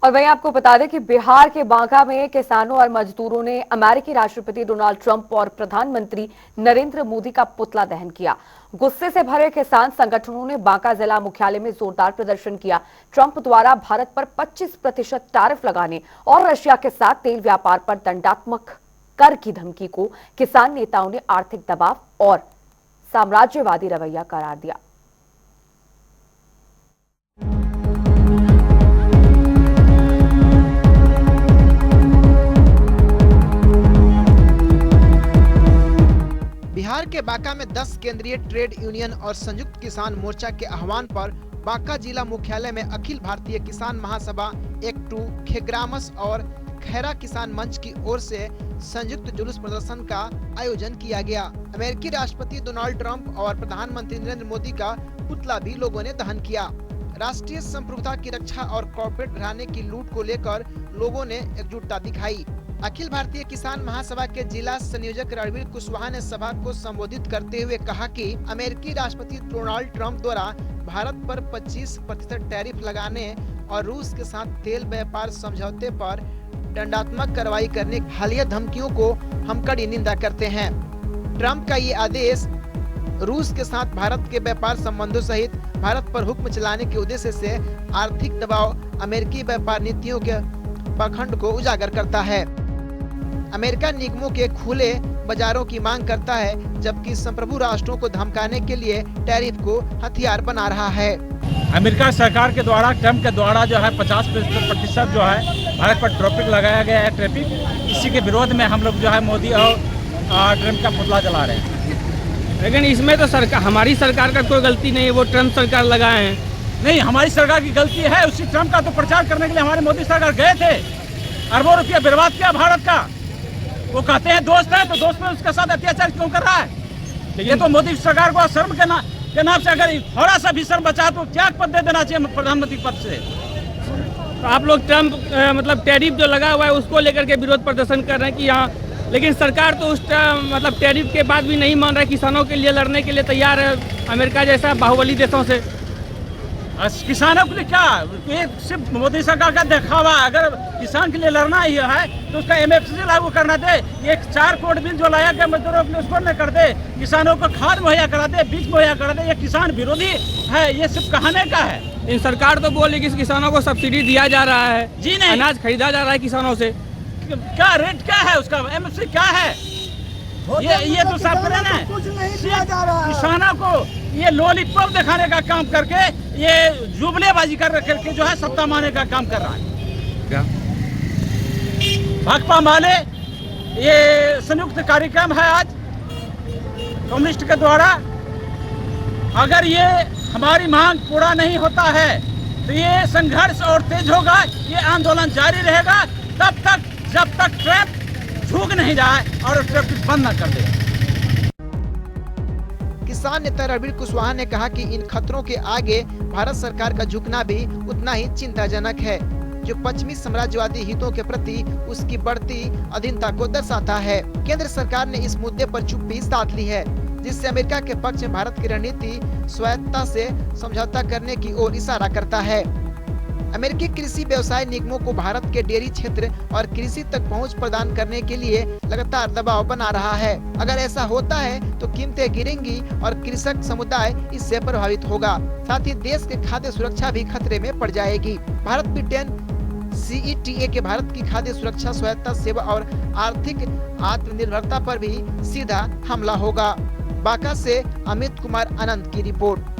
और वहीं आपको बता दें कि बिहार के बांका में किसानों और मजदूरों ने अमेरिकी राष्ट्रपति डोनाल्ड ट्रंप और प्रधानमंत्री नरेंद्र मोदी का पुतला दहन किया। गुस्से से भरे किसान संगठनों ने बांका जिला मुख्यालय में जोरदार प्रदर्शन किया। ट्रंप द्वारा भारत पर 25% टैरिफ लगाने और रशिया के साथ तेल व्यापार पर दंडात्मक कर की धमकी को किसान नेताओं ने आर्थिक दबाव और साम्राज्यवादी रवैया करार दिया। बिहार के बांका में 10 केंद्रीय ट्रेड यूनियन और संयुक्त किसान मोर्चा के आह्वान पर बांका जिला मुख्यालय में अखिल भारतीय किसान महासभा एक-2 खेग्रामस और खैरा किसान मंच की ओर से संयुक्त जुलूस प्रदर्शन का आयोजन किया गया। अमेरिकी राष्ट्रपति डोनाल्ड ट्रंप और प्रधानमंत्री नरेंद्र मोदी का पुतला भी लोगों ने दहन किया। राष्ट्रीय संप्रभुता की रक्षा और कॉर्पोरेट घराने की लूट को लेकर लोगों ने एकजुटता दिखाई। अखिल भारतीय किसान महासभा के जिला संयोजक रणवीर कुशवाहा ने सभा को संबोधित करते हुए कहा कि अमेरिकी राष्ट्रपति डोनाल्ड ट्रंप द्वारा भारत पर 25% टैरिफ लगाने और रूस के साथ तेल व्यापार समझौते पर दंडात्मक कार्रवाई करने की हालिया धमकियों को हम कड़ी निंदा करते हैं। ट्रंप का ये आदेश रूस के साथ भारत के व्यापार संबंधों सहित भारत पर हुक्म चलाने के उद्देश्य से आर्थिक दबाव अमेरिकी व्यापार नीतियों के पाखंड को उजागर करता है। अमेरिका निगमों के खुले बाजारों की मांग करता है, जबकि संप्रभु राष्ट्रों को धमकाने के लिए टैरिफ को हथियार बना रहा है। अमेरिका सरकार के द्वारा ट्रंप के द्वारा जो है 50% जो है भारत पर टैरिफ लगाया गया है टैरिफ, इसी के विरोध में हम लोग जो है मोदी और ट्रंप का पुतला जला रहे हैं। लेकिन इसमें तो हमारी सरकार का कोई गलती नहीं है, वो ट्रंप सरकार लगाए हैं। नहीं, हमारी सरकार की गलती है। उसी ट्रंप का तो प्रचार करने के लिए हमारे मोदी सरकार गए थे, अरबों रुपया बर्बाद किया भारत का। वो कहते हैं दोस्त है, तो दोस्त में उसके साथ अत्याचार क्यों कर रहा है? ये तो मोदी सरकार को शर्म के नाम से अगर थोड़ा सा भी शर्म बचा तो त्याग पद दे देना चाहिए प्रधानमंत्री पद से। तो आप लोग ट्रंप मतलब टैरिफ जो लगा हुआ है उसको लेकर के विरोध प्रदर्शन कर रहे हैं कि यहाँ, लेकिन सरकार तो उस मतलब टैरिफ के बाद भी नहीं मान रहा है, किसानों के लिए लड़ने के लिए तैयार है अमेरिका जैसा बाहुबली देशों से। किसानों के लिए क्या, ये सिर्फ मोदी सरकार का दिखावा। अगर किसान के लिए लड़ना ही है तो उसका MSP लागू करना दे। ये 4 करोड़ बिल जो लाया गया मजदूरों के लिए उसको न कर दे, किसानों को खाद मुहैया करा दे, बीज मुहैया करा दे। ये किसान विरोधी है, ये सिर्फ कहने का है। इन सरकार तो बोले कि किसानों को सब्सिडी दिया जा रहा है, जी नहीं, अनाज खरीदा जा रहा है किसानों से। क्या रेट क्या है उसका, MSP क्या है? ये तो सब है, कुछ नहीं दिया जा रहा है। किसानों को ये लॉलीपॉप दिखाने का काम करके, ये जुबलेबाजी करके जो है सत्ता मारने का काम कर रहा है। क्या भाकपा माले ये संयुक्त कार्यक्रम है आज कम्युनिस्ट के द्वारा। अगर ये हमारी मांग पूरा नहीं होता है तो ये संघर्ष और तेज होगा, ये आंदोलन जारी रहेगा तब तक जब तक ट्रंप झुक नहीं जाए और ट्रैफिक बंद न कर दे। किसान नेता रणवीर कुशवाहा ने कहा कि इन खतरों के आगे भारत सरकार का झुकना भी उतना ही चिंताजनक है, जो पश्चिमी साम्राज्यवादी हितों के प्रति उसकी बढ़ती अधीनता को दर्शाता है। केंद्र सरकार ने इस मुद्दे पर चुप्पी साध ली है, जिससे अमेरिका के पक्ष में भारत की रणनीति स्वायत्तता से समझौता करने की ओर इशारा करता है। अमेरिकी कृषि व्यवसाय निगमों को भारत के डेयरी क्षेत्र और कृषि तक पहुंच प्रदान करने के लिए लगातार दबाव बना रहा है। अगर ऐसा होता है तो कीमतें गिरेंगी और कृषक समुदाय इससे प्रभावित होगा। साथ ही देश के खाद्य सुरक्षा भी खतरे में पड़ जाएगी। भारत ब्रिटेन CETA के भारत की खाद्य सुरक्षा, स्वायत्तता, सेवा और आर्थिक आत्मनिर्भरता पर भी सीधा हमला होगा। बांका से अमित कुमार अनंत की रिपोर्ट।